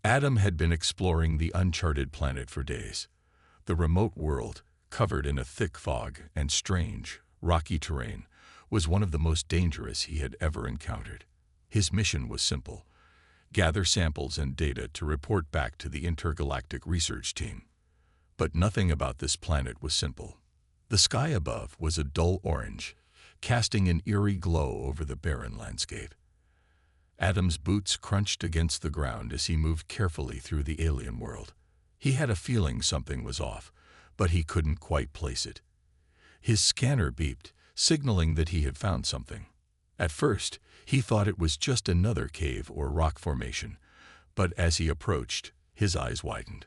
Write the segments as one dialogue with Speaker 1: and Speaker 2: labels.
Speaker 1: Adam had been exploring the uncharted planet for days. The remote world, covered in a thick fog and strange, rocky terrain, was one of the most dangerous he had ever encountered. His mission was simple: gather samples and data to report back to the intergalactic research team. But nothing about this planet was simple. The sky above was a dull orange, casting an eerie glow over the barren landscape. Adam's boots crunched against the ground as he moved carefully through the alien world. He had a feeling something was off, but he couldn't quite place it. His scanner beeped, signaling that he had found something. At first, he thought it was just another cave or rock formation, but as he approached, his eyes widened.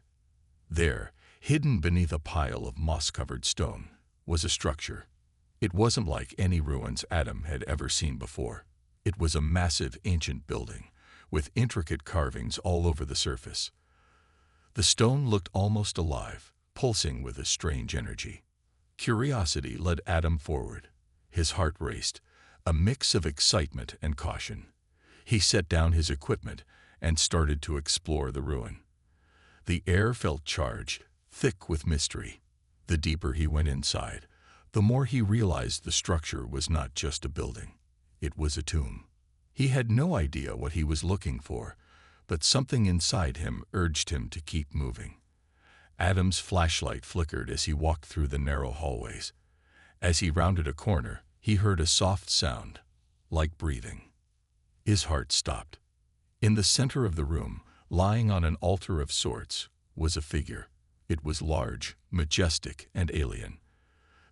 Speaker 1: There, hidden beneath a pile of moss-covered stone, was a structure. It wasn't like any ruins Adam had ever seen before. It was a massive ancient building, with intricate carvings all over the surface. The stone looked almost alive, pulsing with a strange energy. Curiosity led Adam forward. His heart raced, a mix of excitement and caution. He set down his equipment and started to explore the ruin. The air felt charged, thick with mystery. The deeper he went inside, the more he realized the structure was not just a building. It was a tomb. He had no idea what he was looking for, but something inside him urged him to keep moving. Adam's flashlight flickered as he walked through the narrow hallways. As he rounded a corner, he heard a soft sound, like breathing. His heart stopped. In the center of the room, lying on an altar of sorts, was a figure. It was large, majestic, and alien.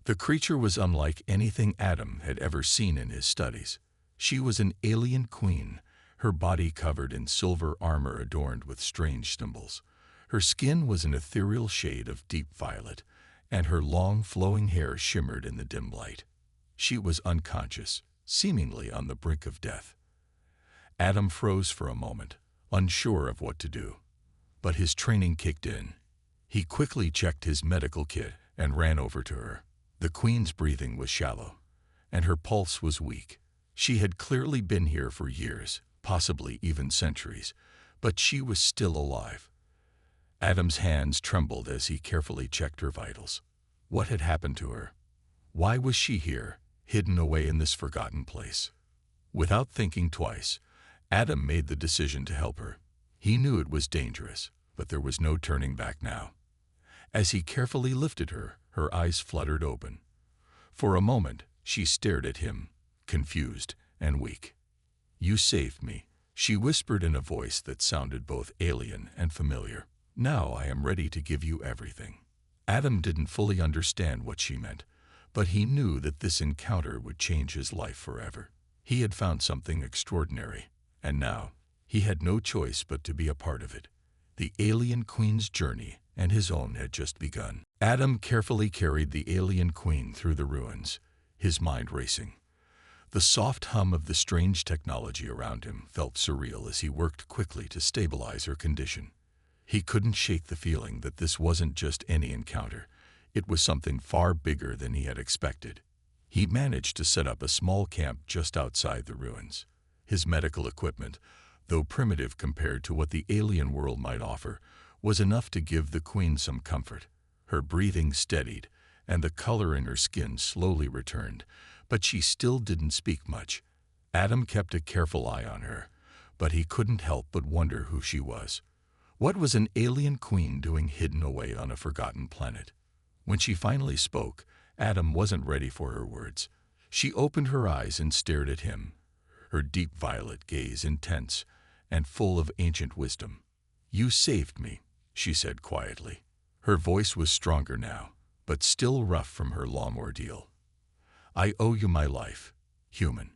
Speaker 1: The creature was unlike anything Adam had ever seen in his studies. She was an alien queen, her body covered in silver armor adorned with strange symbols. Her skin was an ethereal shade of deep violet, and her long flowing hair shimmered in the dim light. She was unconscious, seemingly on the brink of death. Adam froze for a moment, unsure of what to do. But his training kicked in. He quickly checked his medical kit and ran over to her. The queen's breathing was shallow, and her pulse was weak. She had clearly been here for years, possibly even centuries, but she was still alive. Adam's hands trembled as he carefully checked her vitals. What had happened to her? Why was she here, hidden away in this forgotten place? Without thinking twice, Adam made the decision to help her. He knew it was dangerous, but there was no turning back now. As he carefully lifted her, her eyes fluttered open. For a moment, she stared at him, confused and weak. "You saved me," she whispered in a voice that sounded both alien and familiar. "Now I am ready to give you everything." Adam didn't fully understand what she meant, but he knew that this encounter would change his life forever. He had found something extraordinary, and now he had no choice but to be a part of it. The alien queen's journey and his own had just begun. Adam carefully carried the alien queen through the ruins, his mind racing. The soft hum of the strange technology around him felt surreal as he worked quickly to stabilize her condition. He couldn't shake the feeling that this wasn't just any encounter. It was something far bigger than he had expected. He managed to set up a small camp just outside the ruins. His medical equipment, though primitive compared to what the alien world might offer, was enough to give the queen some comfort. Her breathing steadied, and the color in her skin slowly returned, but she still didn't speak much. Adam kept a careful eye on her, but he couldn't help but wonder who she was. What was an alien queen doing hidden away on a forgotten planet? When she finally spoke, Adam wasn't ready for her words. She opened her eyes and stared at him, her deep violet gaze intense and full of ancient wisdom. "You saved me," she said quietly. Her voice was stronger now, but still rough from her long ordeal. "I owe you my life, human."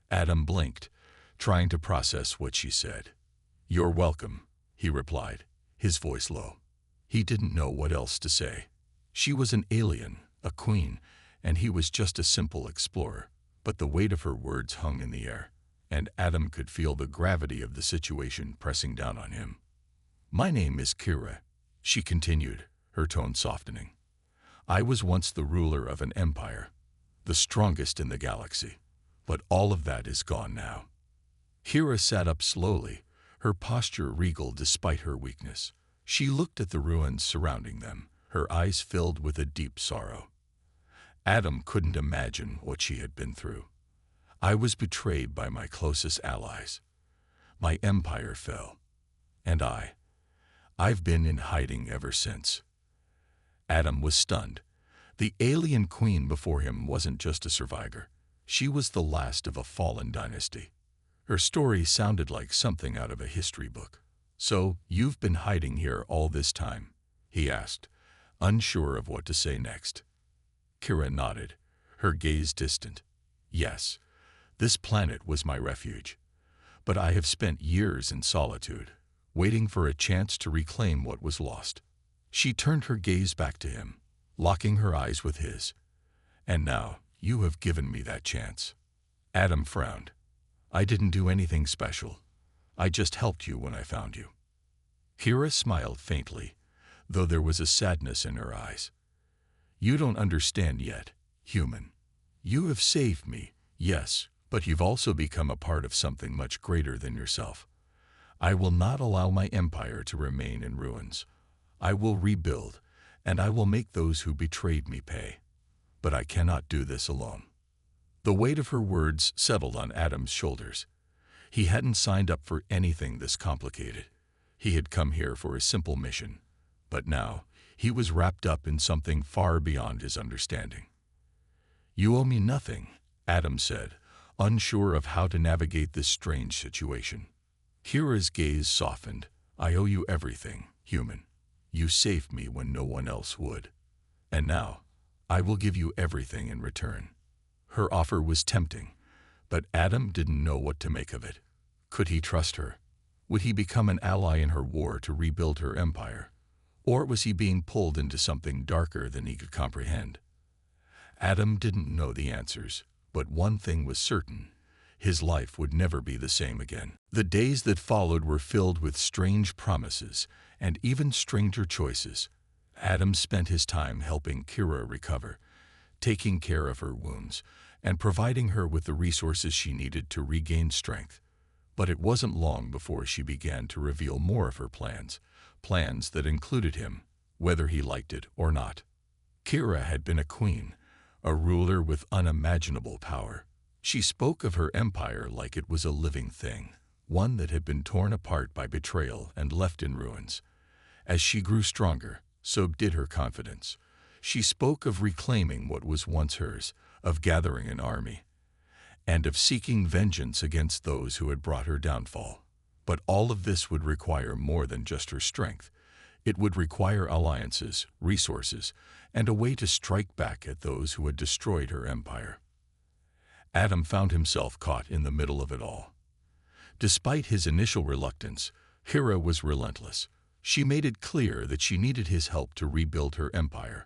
Speaker 1: Adam blinked, trying to process what she said. "You're welcome," he replied, his voice low. He didn't know what else to say. She was an alien, a queen, and he was just a simple explorer. But the weight of her words hung in the air, and Adam could feel the gravity of the situation pressing down on him. "My name is Kira," she continued, her tone softening. "I was once the ruler of an empire, the strongest in the galaxy, but all of that is gone now." Kira sat up slowly, her posture regal despite her weakness. She looked at the ruins surrounding them, her eyes filled with a deep sorrow. Adam couldn't imagine what she had been through. I was betrayed by my closest allies. My empire fell. And I've been in hiding ever since. Adam was stunned. The alien queen before him wasn't just a survivor. She was the last of a fallen dynasty. Her story sounded like something out of a history book. "So, you've been hiding here all this time?" he asked, unsure of what to say next. Kira nodded, her gaze distant. "Yes, this planet was my refuge. But I have spent years in solitude, waiting for a chance to reclaim what was lost." She turned her gaze back to him, locking her eyes with his. "And now, you have given me that chance." Adam frowned. "I didn't do anything special. I just helped you when I found you." Kira smiled faintly, though there was a sadness in her eyes. "You don't understand yet, human. You have saved me, yes, but you've also become a part of something much greater than yourself. I will not allow my empire to remain in ruins. I will rebuild, and I will make those who betrayed me pay. But I cannot do this alone." The weight of her words settled on Adam's shoulders. He hadn't signed up for anything this complicated. He had come here for a simple mission, but now he was wrapped up in something far beyond his understanding. "You owe me nothing," Adam said, unsure of how to navigate this strange situation. Kira's gaze softened. "I owe you everything, human. You saved me when no one else would. And now, I will give you everything in return." Her offer was tempting, but Adam didn't know what to make of it. Could he trust her? Would he become an ally in her war to rebuild her empire? Or was he being pulled into something darker than he could comprehend? Adam didn't know the answers, but one thing was certain. His life would never be the same again. The days that followed were filled with strange promises and even stranger choices. Adam spent his time helping Kira recover, taking care of her wounds, and providing her with the resources she needed to regain strength. But it wasn't long before she began to reveal more of her plans that included him, whether he liked it or not. Kira had been a queen, a ruler with unimaginable power. She spoke of her empire like it was a living thing, one that had been torn apart by betrayal and left in ruins. As she grew stronger, so did her confidence. She spoke of reclaiming what was once hers, of gathering an army, and of seeking vengeance against those who had brought her downfall. But all of this would require more than just her strength. It would require alliances, resources, and a way to strike back at those who had destroyed her empire. Adam found himself caught in the middle of it all. Despite his initial reluctance, Kira was relentless. She made it clear that she needed his help to rebuild her empire,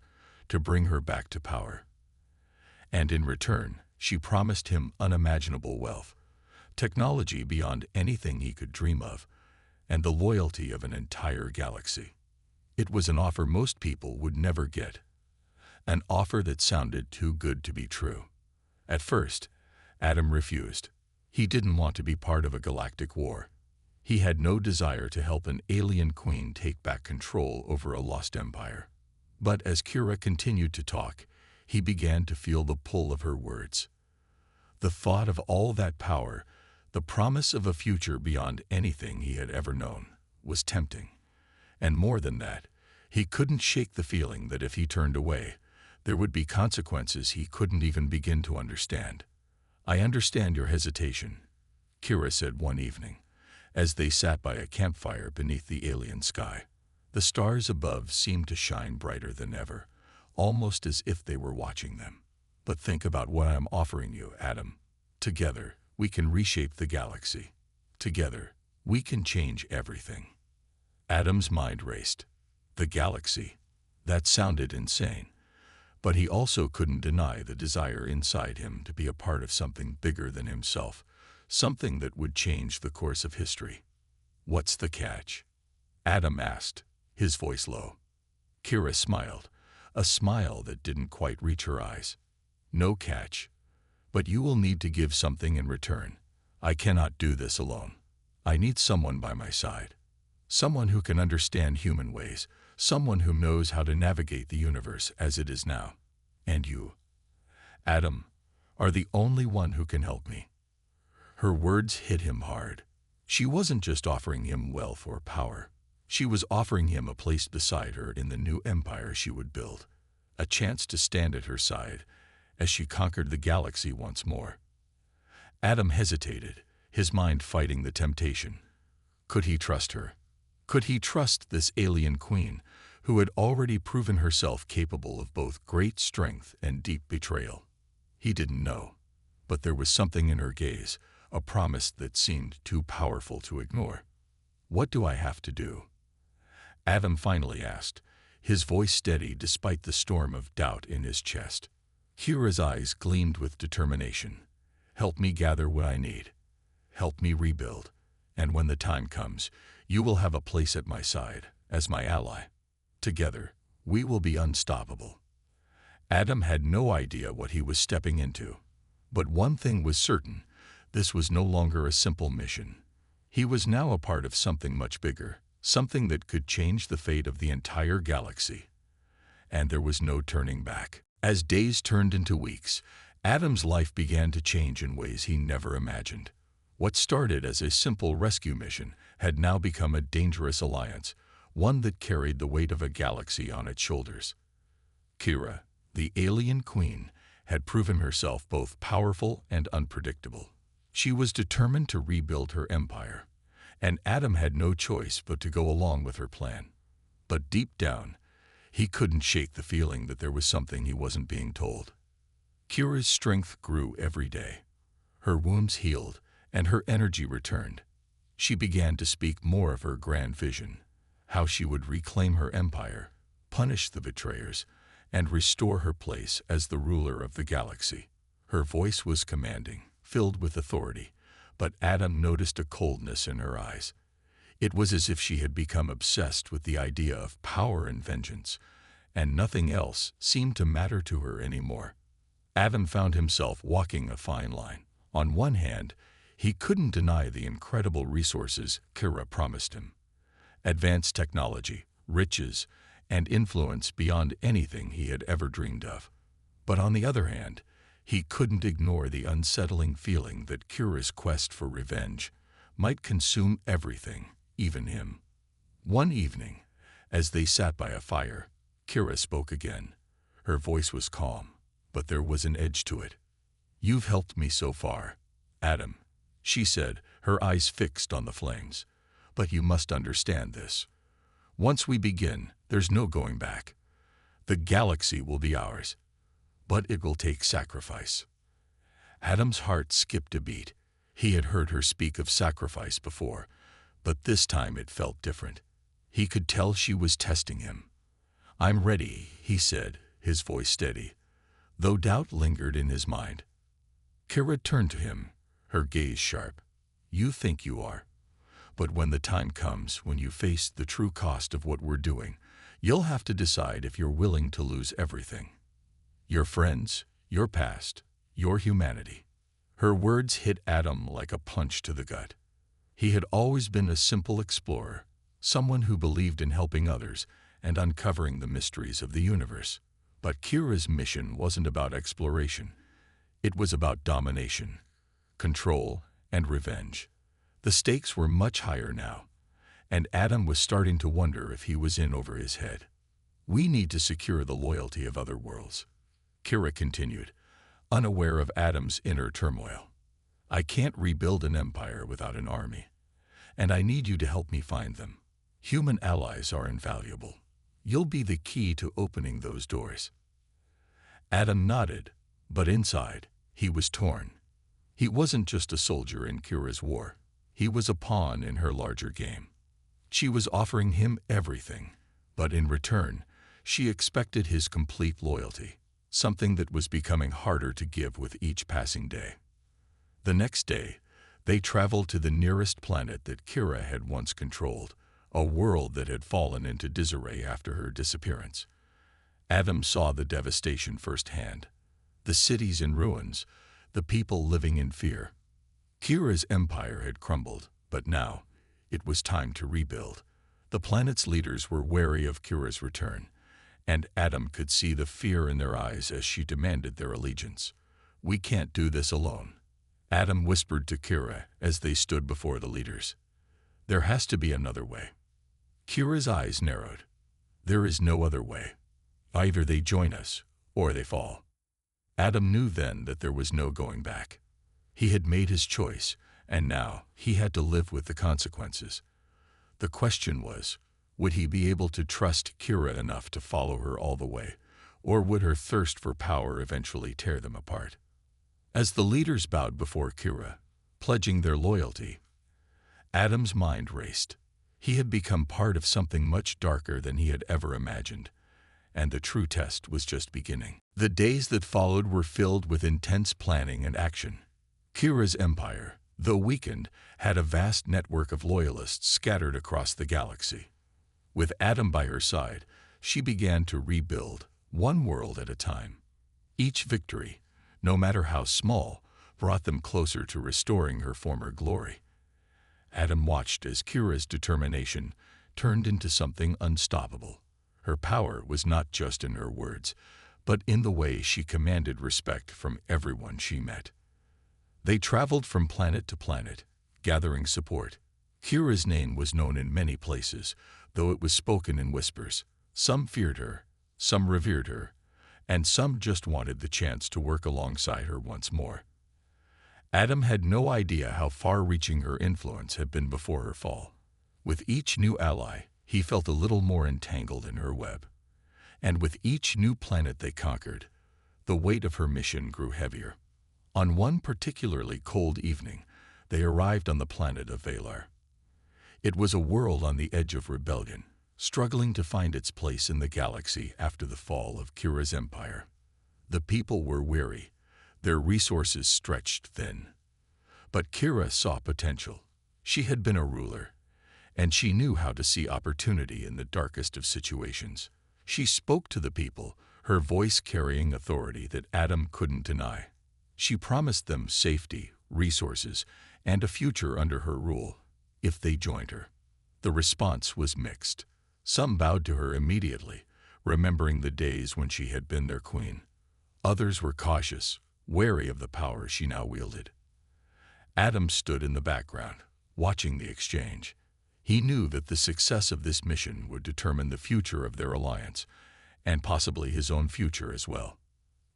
Speaker 1: to bring her back to power. And in return, she promised him unimaginable wealth, technology beyond anything he could dream of, and the loyalty of an entire galaxy. It was an offer most people would never get, an offer that sounded too good to be true. At first, Adam refused. He didn't want to be part of a galactic war. He had no desire to help an alien queen take back control over a lost empire. But as Kira continued to talk, he began to feel the pull of her words. The thought of all that power, the promise of a future beyond anything he had ever known, was tempting. And more than that, he couldn't shake the feeling that if he turned away, there would be consequences he couldn't even begin to understand. "I understand your hesitation," Kira said one evening, as they sat by a campfire beneath the alien sky. The stars above seemed to shine brighter than ever, almost as if they were watching them. "But think about what I'm offering you, Adam. Together, we can reshape the galaxy. Together, we can change everything." Adam's mind raced. The galaxy? That sounded insane. But he also couldn't deny the desire inside him to be a part of something bigger than himself, something that would change the course of history. "What's the catch?" Adam asked, his voice low. Kira smiled, a smile that didn't quite reach her eyes. "No catch. But you will need to give something in return. I cannot do this alone. I need someone by my side. Someone who can understand human ways. Someone who knows how to navigate the universe as it is now. And you, Adam, are the only one who can help me." Her words hit him hard. She wasn't just offering him wealth or power. She was offering him a place beside her in the new empire she would build, a chance to stand at her side as she conquered the galaxy once more. Adam hesitated, his mind fighting the temptation. Could he trust her? Could he trust this alien queen who had already proven herself capable of both great strength and deep betrayal? He didn't know, but there was something in her gaze, a promise that seemed too powerful to ignore. "What do I have to do?" Adam finally asked, his voice steady despite the storm of doubt in his chest. Kira's eyes gleamed with determination. "Help me gather what I need. Help me rebuild. And when the time comes, you will have a place at my side, as my ally. Together, we will be unstoppable." Adam had no idea what he was stepping into. But one thing was certain, this was no longer a simple mission. He was now a part of something much bigger, something that could change the fate of the entire galaxy. And there was no turning back. As days turned into weeks, Adam's life began to change in ways he never imagined. What started as a simple rescue mission had now become a dangerous alliance, one that carried the weight of a galaxy on its shoulders. Kira, the alien queen, had proven herself both powerful and unpredictable. She was determined to rebuild her empire, and Adam had no choice but to go along with her plan. But deep down, he couldn't shake the feeling that there was something he wasn't being told. Kira's strength grew every day. Her wounds healed, and her energy returned. She began to speak more of her grand vision, how she would reclaim her empire, punish the betrayers, and restore her place as the ruler of the galaxy. Her voice was commanding, filled with authority, but Adam noticed a coldness in her eyes. It was as if she had become obsessed with the idea of power and vengeance, and nothing else seemed to matter to her anymore. Adam found himself walking a fine line. On one hand, he couldn't deny the incredible resources Kira promised him. Advanced technology, riches, and influence beyond anything he had ever dreamed of. But on the other hand, he couldn't ignore the unsettling feeling that Kira's quest for revenge might consume everything, even him. One evening, as they sat by a fire, Kira spoke again. Her voice was calm, but there was an edge to it. "You've helped me so far, Adam," she said, her eyes fixed on the flames. "But you must understand this. Once we begin, there's no going back. The galaxy will be ours, but it will take sacrifice." Adam's heart skipped a beat. He had heard her speak of sacrifice before, but this time it felt different. He could tell she was testing him. "I'm ready," he said, his voice steady, though doubt lingered in his mind. Kira turned to him, her gaze sharp. "You think you are. But when the time comes, when you face the true cost of what we're doing, you'll have to decide if you're willing to lose everything. Your friends, your past, your humanity." Her words hit Adam like a punch to the gut. He had always been a simple explorer, someone who believed in helping others and uncovering the mysteries of the universe. But Kira's mission wasn't about exploration. It was about domination, control, and revenge. The stakes were much higher now, and Adam was starting to wonder if he was in over his head. "We need to secure the loyalty of other worlds," Kira continued, unaware of Adam's inner turmoil. "I can't rebuild an empire without an army, and I need you to help me find them. Human allies are invaluable. You'll be the key to opening those doors." Adam nodded, but inside, he was torn. He wasn't just a soldier in Kira's war. He was a pawn in her larger game. She was offering him everything, but in return, she expected his complete loyalty, something that was becoming harder to give with each passing day. The next day, they traveled to the nearest planet that Kira had once controlled, a world that had fallen into disarray after her disappearance. Adam saw the devastation firsthand. The cities in ruins, the people living in fear. Kira's empire had crumbled, But now, it was time to rebuild. The planet's leaders were wary of Kira's return, and Adam could see the fear in their eyes as she demanded their allegiance. "We can't do this alone," Adam whispered to Kira as they stood before the leaders. "There has to be another way." Kira's eyes narrowed. "There is no other way. Either they join us, or they fall." Adam knew then that there was no going back. He had made his choice, and now he had to live with the consequences. The question was, would he be able to trust Kira enough to follow her all the way, or would her thirst for power eventually tear them apart? As the leaders bowed before Kira, pledging their loyalty, Adam's mind raced. He had become part of something much darker than he had ever imagined, and the true test was just beginning. The days that followed were filled with intense planning and action. Kira's empire, though weakened, had a vast network of loyalists scattered across the galaxy. With Adam by her side, she began to rebuild, one world at a time. Each victory, no matter how small, brought them closer to restoring her former glory. Adam watched as Kira's determination turned into something unstoppable. Her power was not just in her words, but in the way she commanded respect from everyone she met. They traveled from planet to planet, gathering support. Kira's name was known in many places, though it was spoken in whispers. Some feared her, some revered her, and some just wanted the chance to work alongside her once more. Adam had no idea how far-reaching her influence had been before her fall. With each new ally, he felt a little more entangled in her web. And with each new planet they conquered, the weight of her mission grew heavier. On one particularly cold evening, they arrived on the planet of Valar. It was a world on the edge of rebellion, struggling to find its place in the galaxy after the fall of Kira's empire. The people were weary, their resources stretched thin. But Kira saw potential. She had been a ruler, and she knew how to see opportunity in the darkest of situations. She spoke to the people, her voice carrying authority that Adam couldn't deny. She promised them safety, resources, and a future under her rule, if they joined her. The response was mixed. Some bowed to her immediately, remembering the days when she had been their queen. Others were cautious, wary of the power she now wielded. Adam stood in the background, watching the exchange. He knew that the success of this mission would determine the future of their alliance, and possibly his own future as well.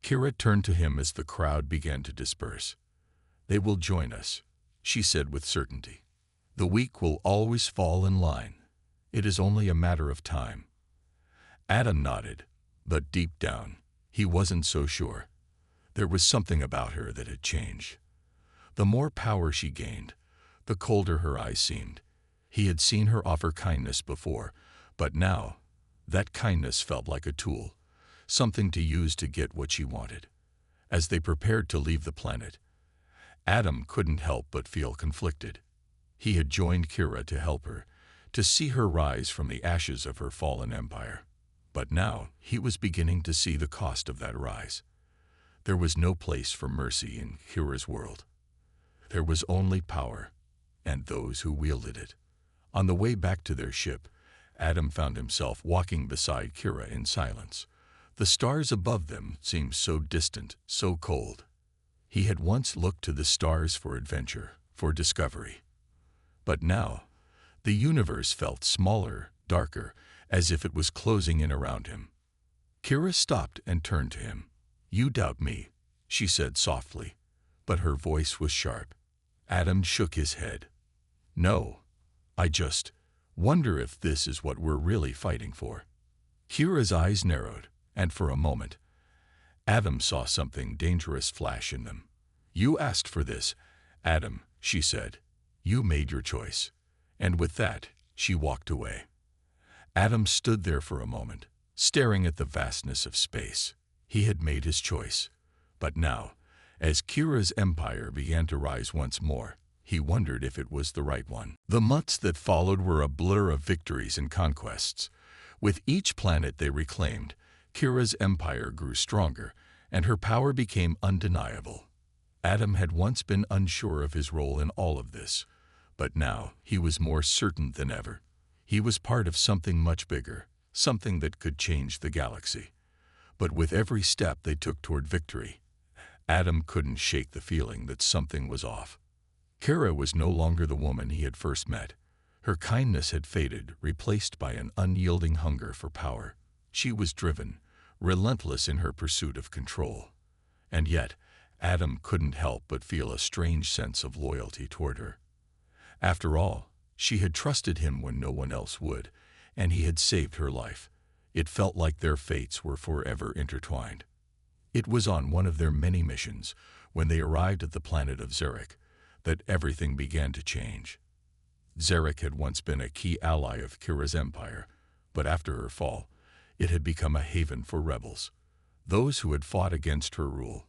Speaker 1: Kira turned to him as the crowd began to disperse. "They will join us," she said with certainty. "The weak will always fall in line. It is only a matter of time." Adam nodded, but deep down, he wasn't so sure. There was something about her that had changed. The more power she gained, the colder her eyes seemed. He had seen her offer kindness before, but now, that kindness felt like a tool, something to use to get what she wanted. As they prepared to leave the planet, Adam couldn't help but feel conflicted. He had joined Kira to help her, to see her rise from the ashes of her fallen empire. But now he was beginning to see the cost of that rise. There was no place for mercy in Kira's world. There was only power, and those who wielded it. On the way back to their ship, Adam found himself walking beside Kira in silence. The stars above them seemed so distant, so cold. He had once looked to the stars for adventure, for discovery. But now, the universe felt smaller, darker, as if it was closing in around him. Kira stopped and turned to him. "You doubt me," she said softly, but her voice was sharp. Adam shook his head. "No, I just wonder if this is what we're really fighting for." Kira's eyes narrowed, and for a moment, Adam saw something dangerous flash in them. "You asked for this, Adam," she said. "You made your choice." And with that, she walked away. Adam stood there for a moment, staring at the vastness of space. He had made his choice. But now, as Kira's empire began to rise once more, he wondered if it was the right one. The months that followed were a blur of victories and conquests. With each planet they reclaimed, Kira's empire grew stronger, and her power became undeniable. Adam had once been unsure of his role in all of this, But now he was more certain than ever. He was part of something much bigger, something that could change the galaxy. But with every step they took toward victory, Adam couldn't shake the feeling that something was off. Kira was no longer the woman he had first met. Her kindness had faded, replaced by an unyielding hunger for power. She was driven, relentless in her pursuit of control. And yet, Adam couldn't help but feel a strange sense of loyalty toward her. After all, she had trusted him when no one else would, and he had saved her life. It felt like their fates were forever intertwined. It was on one of their many missions, when they arrived at the planet of Zarek, that everything began to change. Zarek had once been a key ally of Kira's empire, but after her fall, it had become a haven for rebels, those who had fought against her rule.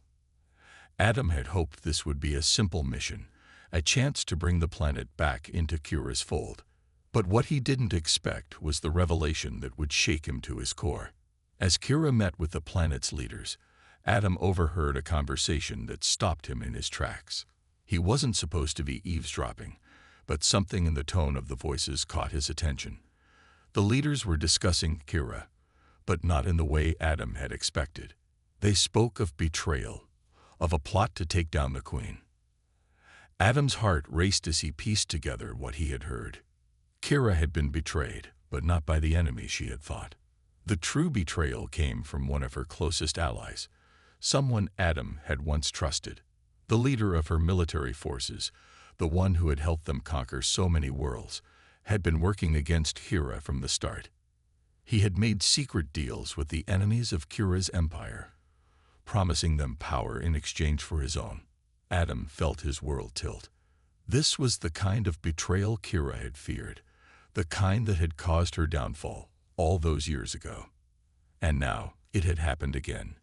Speaker 1: Adam had hoped this would be a simple mission, a chance to bring the planet back into Kira's fold. But what he didn't expect was the revelation that would shake him to his core. As Kira met with the planet's leaders, Adam overheard a conversation that stopped him in his tracks. He wasn't supposed to be eavesdropping, but something in the tone of the voices caught his attention. The leaders were discussing Kira, but not in the way Adam had expected. They spoke of betrayal, of a plot to take down the Queen. Adam's heart raced as he pieced together what he had heard. Kira had been betrayed, but not by the enemy she had fought. The true betrayal came from one of her closest allies, someone Adam had once trusted, the leader of her military forces, the one who had helped them conquer so many worlds, had been working against Kira from the start. He had made secret deals with the enemies of Kira's empire, promising them power in exchange for his own. Adam felt his world tilt. This was the kind of betrayal Kira had feared, the kind that had caused her downfall all those years ago. And now it had happened again.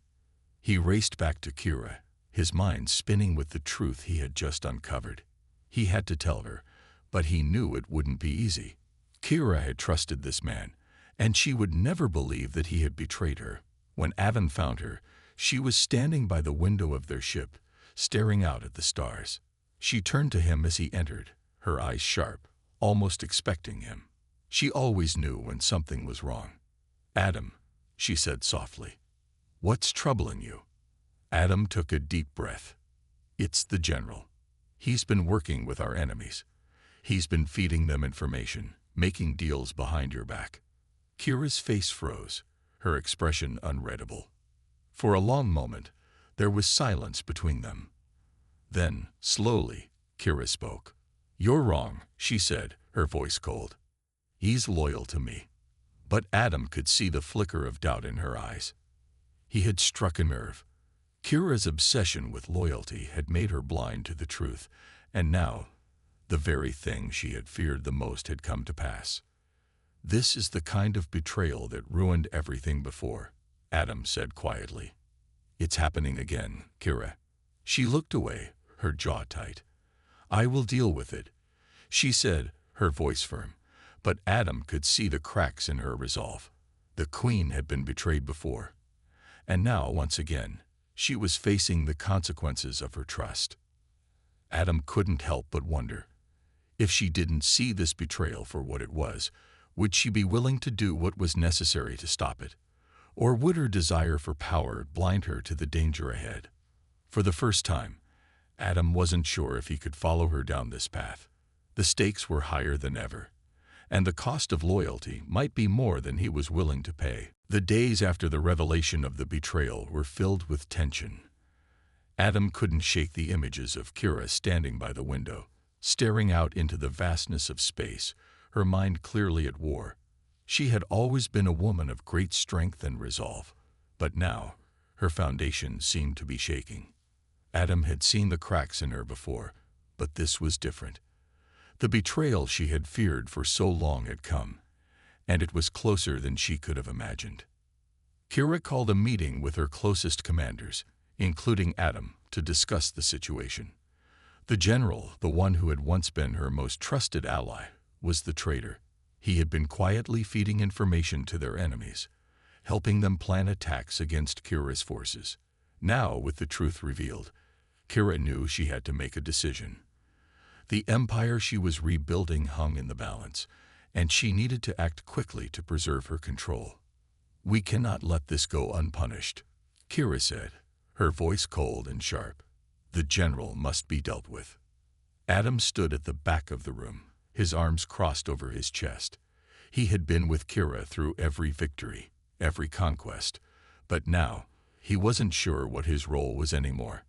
Speaker 1: He raced back to Kira, his mind spinning with the truth he had just uncovered. He had to tell her, but he knew it wouldn't be easy. Kira had trusted this man, and she would never believe that he had betrayed her. When Adam found her, she was standing by the window of their ship, staring out at the stars. She turned to him as he entered, her eyes sharp, almost expecting him. She always knew when something was wrong. "Adam," she said softly, "what's troubling you?" Adam took a deep breath. "It's the general. He's been working with our enemies. He's been feeding them information, making deals behind your back." Kira's face froze, her expression unreadable. For a long moment, there was silence between them. Then, slowly, Kira spoke. "You're wrong," she said, her voice cold. "He's loyal to me." But Adam could see the flicker of doubt in her eyes. He had struck a nerve. Kira's obsession with loyalty had made her blind to the truth, and now, the very thing she had feared the most had come to pass. "This is the kind of betrayal that ruined everything before," Adam said quietly. "It's happening again, Kira." She looked away, her jaw tight. "I will deal with it," she said, her voice firm, but Adam could see the cracks in her resolve. The Queen had been betrayed before, and now, once again, she was facing the consequences of her trust. Adam couldn't help but wonder, if she didn't see this betrayal for what it was, would she be willing to do what was necessary to stop it? Or would her desire for power blind her to the danger ahead? For the first time, Adam wasn't sure if he could follow her down this path. The stakes were higher than ever, and the cost of loyalty might be more than he was willing to pay. The days after the revelation of the betrayal were filled with tension. Adam couldn't shake the images of Kira standing by the window, staring out into the vastness of space, her mind clearly at war. She had always been a woman of great strength and resolve, but now her foundation seemed to be shaking. Adam had seen the cracks in her before, but this was different. The betrayal she had feared for so long had come, and it was closer than she could have imagined. Kira called a meeting with her closest commanders, including Adam, to discuss the situation. The general, the one who had once been her most trusted ally, was the traitor. He had been quietly feeding information to their enemies, helping them plan attacks against Kira's forces. Now, with the truth revealed, Kira knew she had to make a decision. The empire she was rebuilding hung in the balance, and she needed to act quickly to preserve her control. "We cannot let this go unpunished," Kira said, her voice cold and sharp. "The general must be dealt with." Adam stood at the back of the room, his arms crossed over his chest. He had been with Kira through every victory, every conquest, but now he wasn't sure what his role was anymore.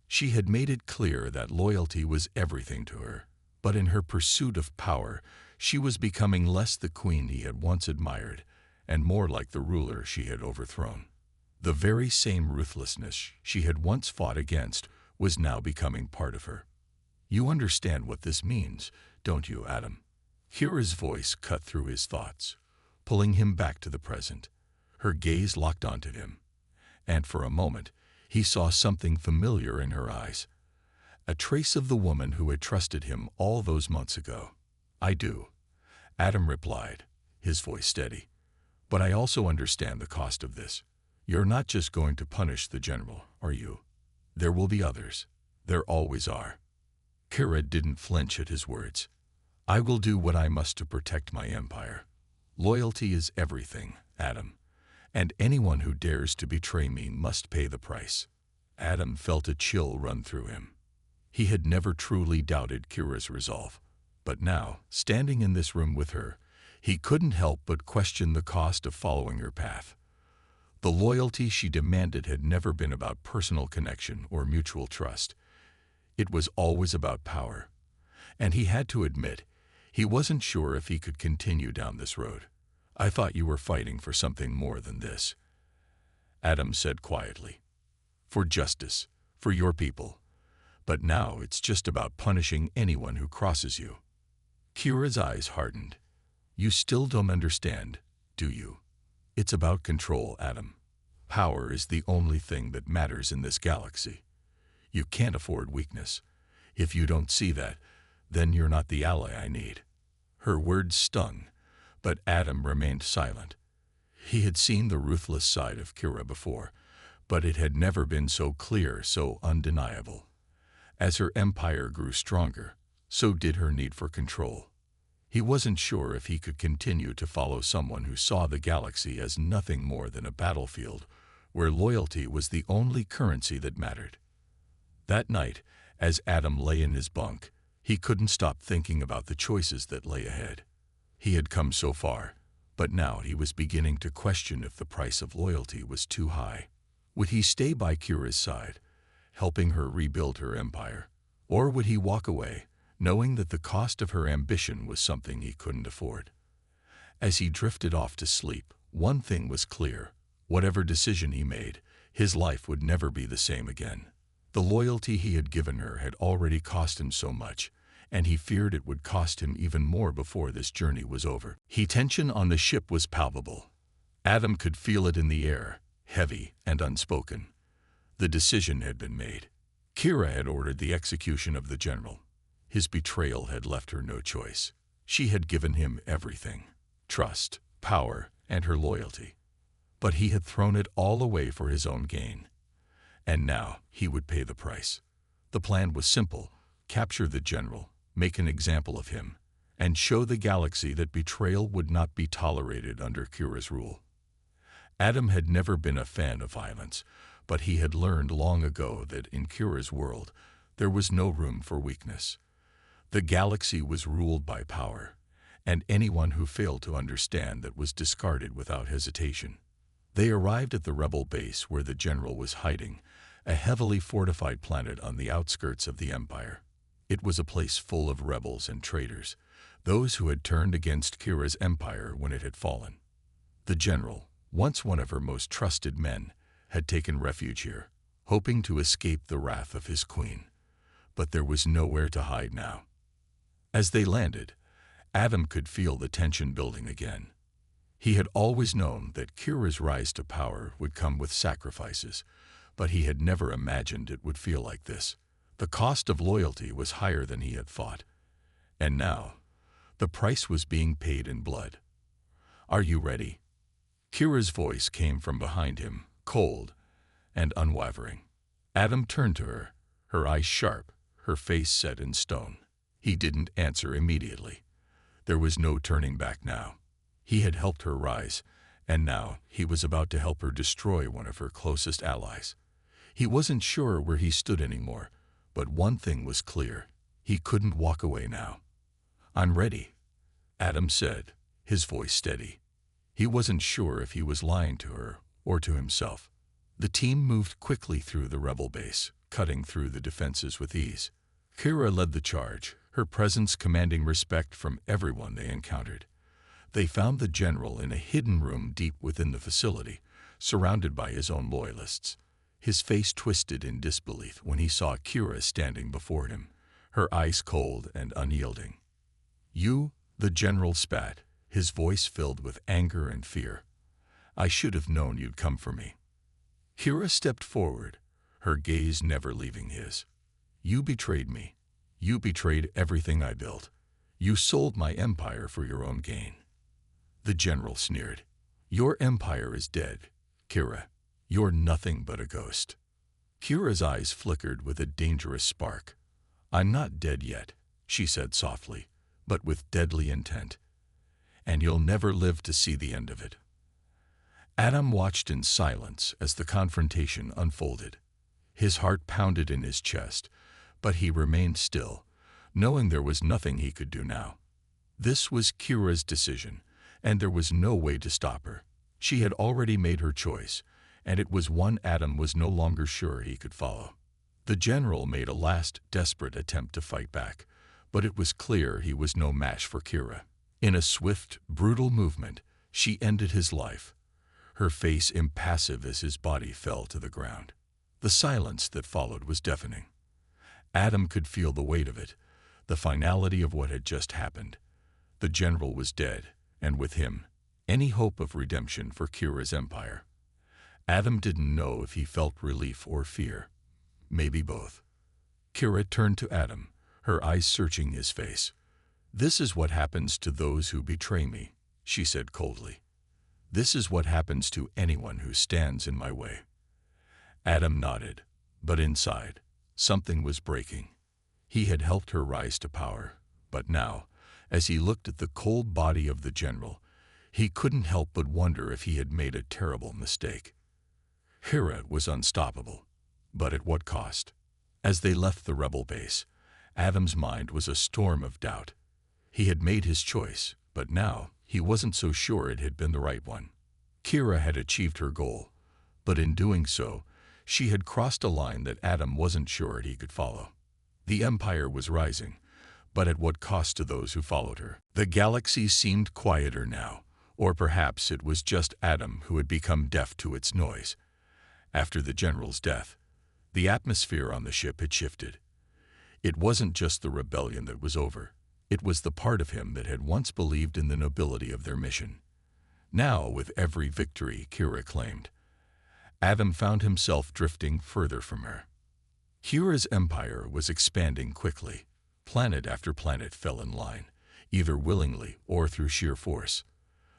Speaker 1: She had made it clear that loyalty was everything to her, but in her pursuit of power, she was becoming less the queen he had once admired and more like the ruler she had overthrown. The very same ruthlessness she had once fought against was now becoming part of her. "You understand what this means, don't you, Adam?" Kira's voice cut through his thoughts, pulling him back to the present. Her gaze locked onto him, and for a moment he saw something familiar in her eyes, a trace of the woman who had trusted him all those months ago. "I do," Adam replied, his voice steady. "But I also understand the cost of this. You're not just going to punish the general, are you? There will be others. There always are." Kira didn't flinch at his words. "I will do what I must to protect my empire. Loyalty is everything, Adam, and anyone who dares to betray me must pay the price." Adam felt a chill run through him. He had never truly doubted Kira's resolve, but now, standing in this room with her, he couldn't help but question the cost of following her path. The loyalty she demanded had never been about personal connection or mutual trust. It was always about power, and he had to admit he wasn't sure if he could continue down this road. "I thought you were fighting for something more than this," Adam said quietly. "For justice, for your people. But now it's just about punishing anyone who crosses you." Kira's eyes hardened. "You still don't understand, do you? It's about control, Adam. Power is the only thing that matters in this galaxy. You can't afford weakness. If you don't see that, then you're not the ally I need." Her words stung, but Adam remained silent. He had seen the ruthless side of Kira before, but it had never been so clear, so undeniable. As her empire grew stronger, so did her need for control. He wasn't sure if he could continue to follow someone who saw the galaxy as nothing more than a battlefield, where loyalty was the only currency that mattered. That night, as Adam lay in his bunk, he couldn't stop thinking about the choices that lay ahead. He had come so far, but now he was beginning to question if the price of loyalty was too high. Would he stay by Kira's side, helping her rebuild her empire, or would he walk away, knowing that the cost of her ambition was something he couldn't afford? As he drifted off to sleep, one thing was clear: whatever decision he made, his life would never be the same again. The loyalty he had given her had already cost him so much, and he feared it would cost him even more before this journey was over. Tension on the ship was palpable. Adam could feel it in the air, heavy and unspoken. The decision had been made. Kira had ordered the execution of the general. His betrayal had left her no choice. She had given him everything: trust, power, and her loyalty. But he had thrown it all away for his own gain. And now he would pay the price. The plan was simple: capture the general, make an example of him, and show the galaxy that betrayal would not be tolerated under Kira's rule. Adam had never been a fan of violence, but he had learned long ago that in Kira's world there was no room for weakness. The galaxy was ruled by power, and anyone who failed to understand that was discarded without hesitation. They arrived at the rebel base where the general was hiding, a heavily fortified planet on the outskirts of the Empire. It was a place full of rebels and traitors, those who had turned against Kira's empire when it had fallen. The general, once one of her most trusted men, had taken refuge here, hoping to escape the wrath of his queen. But there was nowhere to hide now. As they landed, Adam could feel the tension building again. He had always known that Kira's rise to power would come with sacrifices, but he had never imagined it would feel like this. The cost of loyalty was higher than he had thought. And now, the price was being paid in blood. "Are you ready?" Kira's voice came from behind him, cold and unwavering. Adam turned to her, her eyes sharp, her face set in stone. He didn't answer immediately. There was no turning back now. He had helped her rise, and now he was about to help her destroy one of her closest allies. He wasn't sure where he stood anymore, but one thing was clear. He couldn't walk away now. "I'm ready," Adam said, his voice steady. He wasn't sure if he was lying to her or to himself. The team moved quickly through the rebel base, cutting through the defenses with ease. Kira led the charge, her presence commanding respect from everyone they encountered. They found the general in a hidden room deep within the facility, surrounded by his own loyalists. His face twisted in disbelief when he saw Kira standing before him, her eyes cold and unyielding. "You," the general spat, his voice filled with anger and fear. "I should have known you'd come for me." Kira stepped forward, her gaze never leaving his. "You betrayed me. You betrayed everything I built. You sold my empire for your own gain." The general sneered. "Your empire is dead, Kira. You're nothing but a ghost." Kira's eyes flickered with a dangerous spark. "I'm not dead yet," she said softly, but with deadly intent. "And you'll never live to see the end of it." Adam watched in silence as the confrontation unfolded. His heart pounded in his chest, but he remained still, knowing there was nothing he could do now. This was Kira's decision, and there was no way to stop her. She had already made her choice, and it was one Adam was no longer sure he could follow. The general made a last, desperate attempt to fight back, but it was clear he was no match for Kira. In a swift, brutal movement, she ended his life, her face impassive as his body fell to the ground. The silence that followed was deafening. Adam could feel the weight of it, the finality of what had just happened. The general was dead, and with him, any hope of redemption for Kira's empire. Adam didn't know if he felt relief or fear. Maybe both. Kira turned to Adam, her eyes searching his face. "This is what happens to those who betray me," she said coldly. "This is what happens to anyone who stands in my way." Adam nodded, but inside, something was breaking. He had helped her rise to power, but now, as he looked at the cold body of the general, he couldn't help but wonder if he had made a terrible mistake. Kira was unstoppable, but at what cost? As they left the rebel base, Adam's mind was a storm of doubt. He had made his choice, but now he wasn't so sure it had been the right one. Kira had achieved her goal, but in doing so, she had crossed a line that Adam wasn't sure he could follow. The empire was rising, but at what cost to those who followed her? The galaxy seemed quieter now, or perhaps it was just Adam who had become deaf to its noise. After the general's death, the atmosphere on the ship had shifted. It wasn't just the rebellion that was over. It was the part of him that had once believed in the nobility of their mission. Now, with every victory Kira claimed, Adam found himself drifting further from her. Kira's empire was expanding quickly. Planet after planet fell in line, either willingly or through sheer force.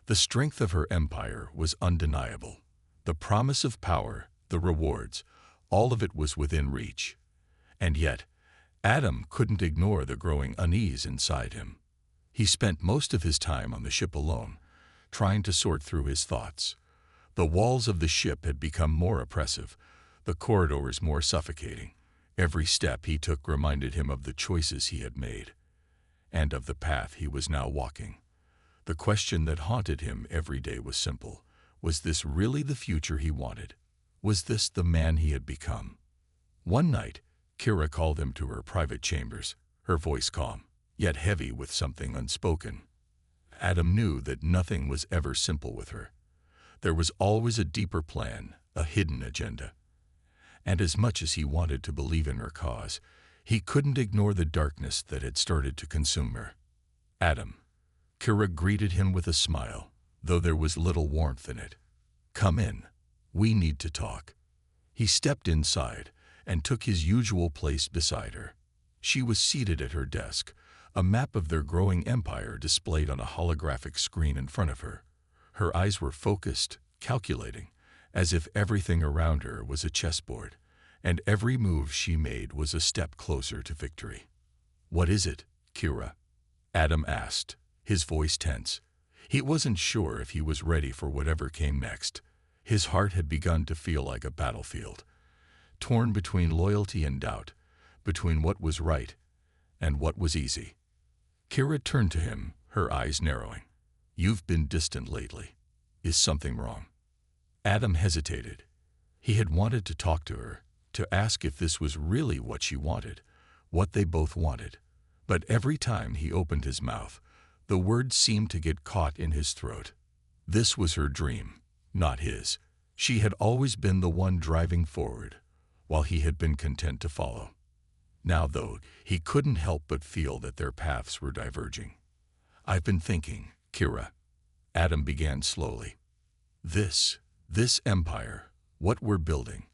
Speaker 1: The strength of her empire was undeniable. The promise of power, the rewards, all of it was within reach. And yet, Adam couldn't ignore the growing unease inside him. He spent most of his time on the ship alone, trying to sort through his thoughts. The walls of the ship had become more oppressive, the corridors more suffocating. Every step he took reminded him of the choices he had made, and of the path he was now walking. The question that haunted him every day was simple. Was this really the future he wanted? Was this the man he had become? One night, Kira called him to her private chambers, her voice calm, yet heavy with something unspoken. Adam knew that nothing was ever simple with her. There was always a deeper plan, a hidden agenda. And as much as he wanted to believe in her cause, he couldn't ignore the darkness that had started to consume her. "Adam." Kira greeted him with a smile, though there was little warmth in it. "Come in. We need to talk." He stepped inside and took his usual place beside her. She was seated at her desk, a map of their growing empire displayed on a holographic screen in front of her. Her eyes were focused, calculating, as if everything around her was a chessboard, and every move she made was a step closer to victory. "What is it?" Kira?" Adam asked, his voice tense. He wasn't sure if he was ready for whatever came next. His heart had begun to feel like a battlefield, torn between loyalty and doubt, between what was right and what was easy. Kira turned to him, her eyes narrowing. "You've been distant lately. Is something wrong?" Adam hesitated. He had wanted to talk to her, to ask if this was really what she wanted, what they both wanted. But every time he opened his mouth, the words seemed to get caught in his throat. This was her dream, not his. She had always been the one driving forward, while he had been content to follow. Now, though, he couldn't help but feel that their paths were diverging. "I've been thinking, Kira," Adam began slowly. This empire, what we're building,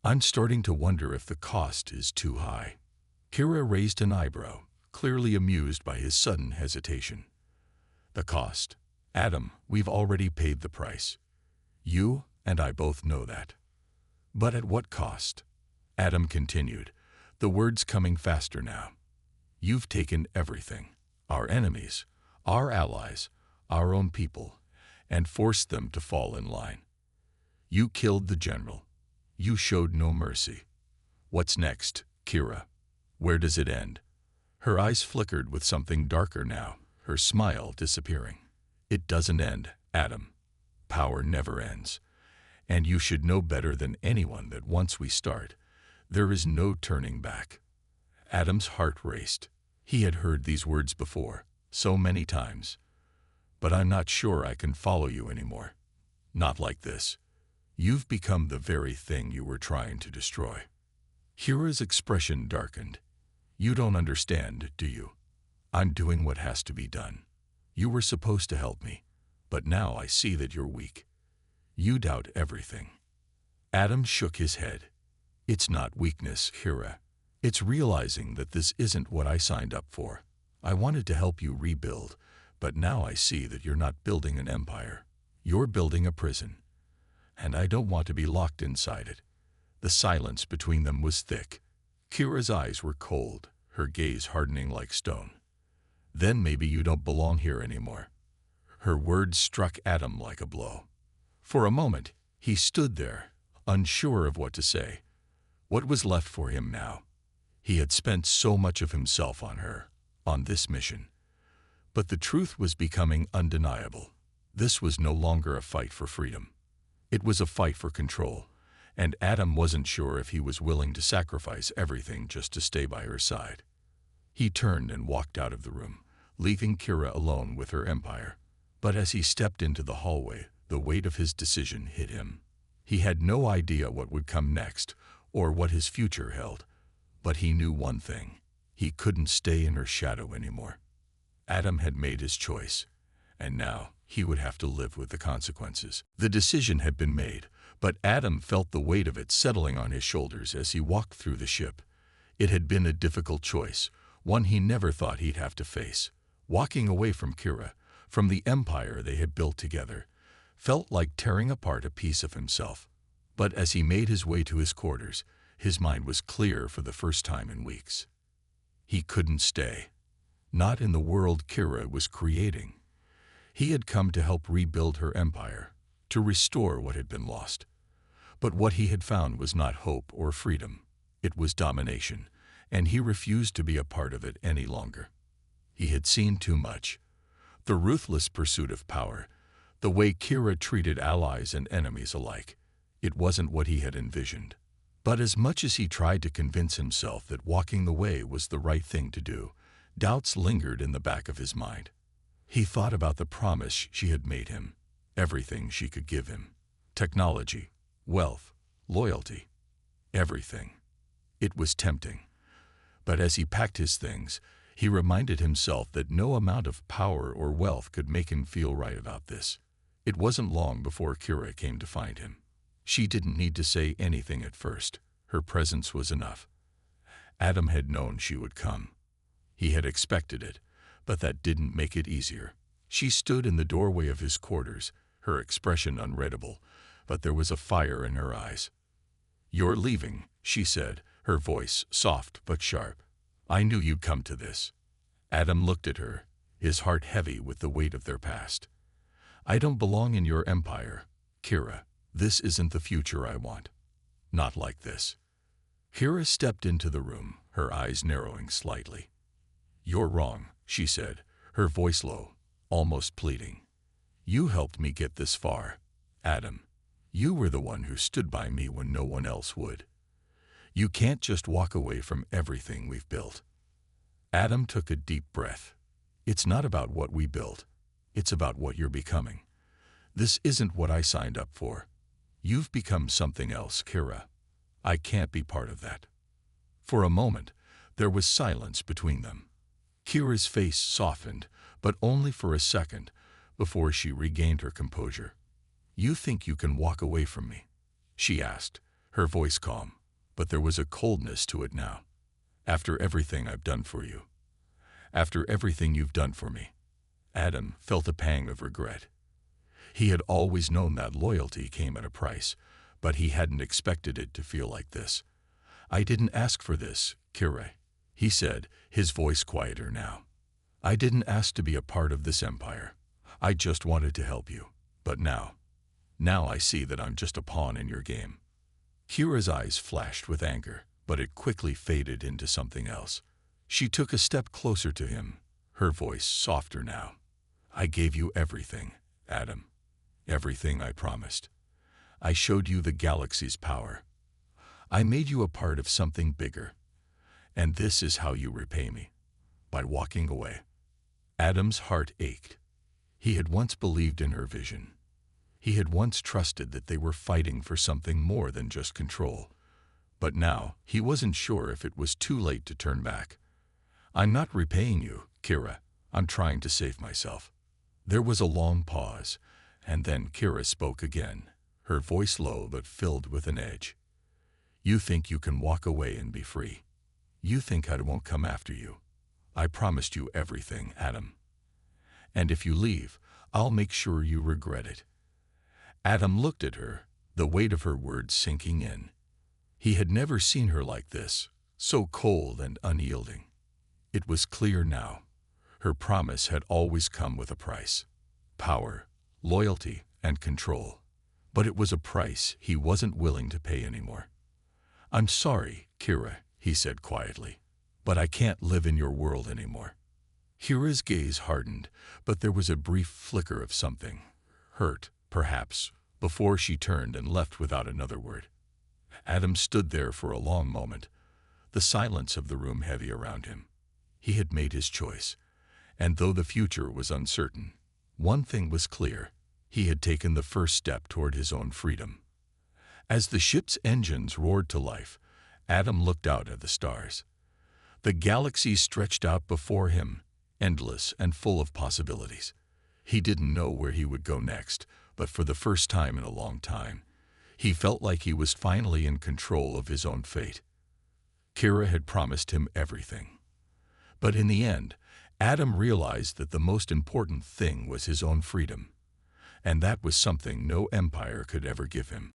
Speaker 1: I'm starting to wonder if the cost is too high." Kira raised an eyebrow, clearly amused by his sudden hesitation. "The cost? Adam, we've already paid the price. You and I both know that. But at what cost?" Adam continued, the words coming faster now. "You've taken everything, our enemies, our allies, our own people, and forced them to fall in line. You killed the general. You showed no mercy. What's next, Kira? Where does it end?" Her eyes flickered with something darker now, her smile disappearing. "It doesn't end, Adam. Power never ends. And you should know better than anyone that once we start, there is no turning back." Adam's heart raced. He had heard these words before, so many times. "But I'm not sure I can follow you anymore. Not like this. You've become the very thing you were trying to destroy." Kira's expression darkened. "You don't understand, do you? I'm doing what has to be done. You were supposed to help me, but now I see that you're weak. You doubt everything." Adam shook his head. "It's not weakness, Kira. It's realizing that this isn't what I signed up for. I wanted to help you rebuild, but now I see that you're not building an empire. You're building a prison. And I don't want to be locked inside it." The silence between them was thick. Kira's eyes were cold, her gaze hardening like stone. "Then maybe you don't belong here anymore." Her words struck Adam like a blow. For a moment, he stood there, unsure of what to say. What was left for him now? He had spent so much of himself on her, on this mission. But the truth was becoming undeniable. This was no longer a fight for freedom. It was a fight for control, and Adam wasn't sure if he was willing to sacrifice everything just to stay by her side. He turned and walked out of the room, leaving Kira alone with her empire. But as he stepped into the hallway, the weight of his decision hit him. He had no idea what would come next, or what his future held. But he knew one thing. He couldn't stay in her shadow anymore. Adam had made his choice, and now he would have to live with the consequences. The decision had been made, but Adam felt the weight of it settling on his shoulders as he walked through the ship. It had been a difficult choice, one he never thought he'd have to face. Walking away from Kira, from the empire they had built together, felt like tearing apart a piece of himself. But as he made his way to his quarters, his mind was clear for the first time in weeks. He couldn't stay. Not in the world Kira was creating. He had come to help rebuild her empire, to restore what had been lost. But what he had found was not hope or freedom. It was domination, and he refused to be a part of it any longer. He had seen too much. The ruthless pursuit of power, the way Kira treated allies and enemies alike. It wasn't what he had envisioned. But as much as he tried to convince himself that walking the way was the right thing to do, doubts lingered in the back of his mind. He thought about the promise she had made him, everything she could give him. Technology, wealth, loyalty, everything. It was tempting. But as he packed his things, he reminded himself that no amount of power or wealth could make him feel right about this. It wasn't long before Kira came to find him. She didn't need to say anything at first. Her presence was enough. Adam had known she would come. He had expected it, but that didn't make it easier. She stood in the doorway of his quarters, her expression unreadable, but there was a fire in her eyes. "You're leaving," she said, her voice soft but sharp. "I knew you'd come to this." Adam looked at her, his heart heavy with the weight of their past. I don't belong in your empire, Kira. This isn't the future I want. Not like this. Kira stepped into the room, her eyes narrowing slightly. You're wrong, she said, her voice low, almost pleading. You helped me get this far, Adam. You were the one who stood by me when no one else would. You can't just walk away from everything we've built. Adam took a deep breath. It's not about what we built. It's about what you're becoming. This isn't what I signed up for. You've become something else, Kira. I can't be part of that. For a moment, there was silence between them. Kira's face softened, but only for a second, before she regained her composure. You think you can walk away from me? She asked, her voice calm, but there was a coldness to it now. After everything I've done for you. After everything you've done for me. Adam felt a pang of regret. He had always known that loyalty came at a price, but he hadn't expected it to feel like this. I didn't ask for this, Kira, he said, his voice quieter now. I didn't ask to be a part of this empire. I just wanted to help you. But now I see that I'm just a pawn in your game. Kira's eyes flashed with anger, but it quickly faded into something else. She took a step closer to him, her voice softer now. I gave you everything, Adam. Everything I promised. I showed you the galaxy's power. I made you a part of something bigger. And this is how you repay me. By walking away. Adam's heart ached. He had once believed in her vision. He had once trusted that they were fighting for something more than just control. But now, he wasn't sure if it was too late to turn back. I'm not repaying you, Kira. I'm trying to save myself. There was a long pause, and then Kira spoke again, her voice low but filled with an edge. You think you can walk away and be free. You think I won't come after you. I promised you everything, Adam. And if you leave, I'll make sure you regret it. Adam looked at her, the weight of her words sinking in. He had never seen her like this, so cold and unyielding. It was clear now. Her promise had always come with a price. Power, loyalty, and control. But it was a price he wasn't willing to pay anymore. I'm sorry, Kira, he said quietly, but I can't live in your world anymore. Kira's gaze hardened, but there was a brief flicker of something, hurt, perhaps, before she turned and left without another word. Adam stood there for a long moment, the silence of the room heavy around him. He had made his choice, and though the future was uncertain, one thing was clear: he had taken the first step toward his own freedom. As the ship's engines roared to life, Adam looked out at the stars. The galaxy stretched out before him, endless and full of possibilities. He didn't know where he would go next, but for the first time in a long time, he felt like he was finally in control of his own fate. Kira had promised him everything. But in the end, Adam realized that the most important thing was his own freedom, and that was something no empire could ever give him.